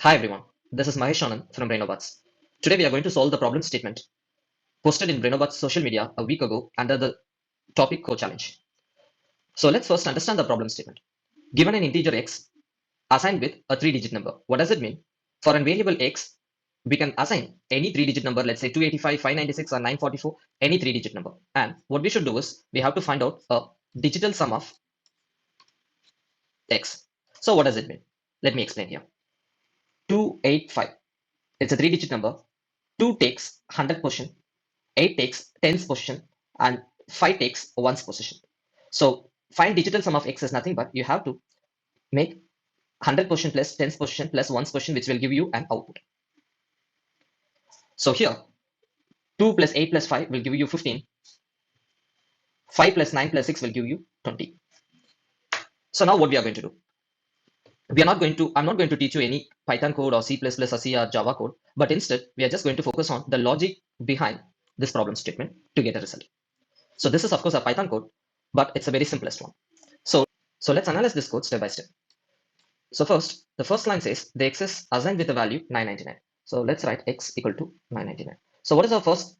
Hi everyone, this is Mahesh Anand from Brainobots. Today we are going to solve the problem statement posted in Brainobots social media a week ago under the topic code challenge. So let's first understand the problem statement. Given an integer x assigned with a 3-digit number, what does it mean? For a variable x, we can assign any 3-digit number, let's say 285, 596 or 944, any 3-digit number. And what we should do is we have to find out a digital sum of x. So what does it mean? Let me explain here. 285, it's a 3-digit number. 2 takes 100 position, 8 takes 10's position, and 5 takes 1's position. So find digital sum of x is nothing but you have to make 100 position plus 10's position plus 1's position, which will give you an output. So here 2 plus 8 plus 5 will give you 15. 5 plus 9 plus 6 will give you 20. So now what we are going to do? I'm not going to teach you any Python code or C++ or C or Java code, but instead we are just going to focus on the logic behind this problem statement to get a result. So this is of course a Python code, but it's a very simplest one. So let's analyze this code step by step. So first, the first line says the x is assigned with the value 999. So let's write x equal to 999. So what is our first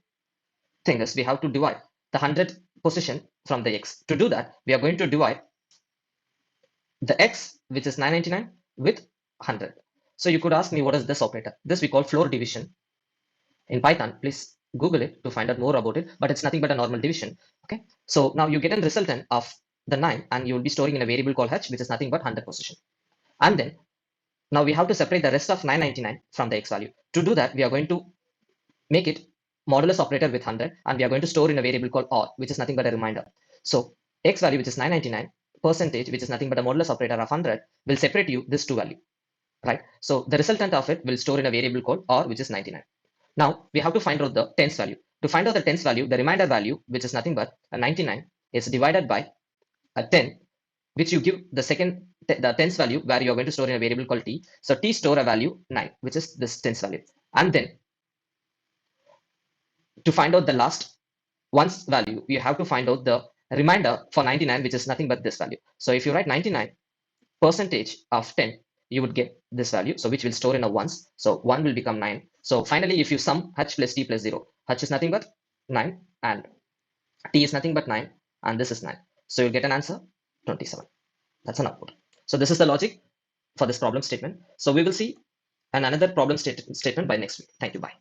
thing is we have to divide the 100 position from the x. To do that, we are going to divide the x, which is 999, with 100. So you could ask me, what is this operator? This we call floor division in Python. Please Google it to find out more about it, but it's nothing but a normal division. Okay. So now you get a resultant of the 9 and you will be storing in a variable called h, which is nothing but 100 position. And then now we have to separate the rest of 999 from the x value. To do that, we are going to make it modulus operator with 100, and we are going to store in a variable called or, which is nothing but a reminder. So x value, which is 999, percentage, which is nothing but a modulus operator of 100, will separate you this two value, right? So the resultant of it will store in a variable called or, which is 99. Now we have to find out the tens value. To find out the tens value, the reminder value, which is nothing but a 99, is divided by a 10, which you give the tens value where you are going to store in a variable called t. So t store a value 9, which is this tens value. And then to find out the last one's value, you have to find out the remainder for 99, which is nothing but this value. So if you write 99 percentage of 10, you would get this value, so which will store in a ones. So 1 will become 9. So finally, if you sum h plus t plus 0, h is nothing but 9 and t is nothing but 9, and this is 9. So you'll get an answer 27. That's an output. So this is the logic for this problem statement. So we will see another problem statement by next week. Thank you. Bye.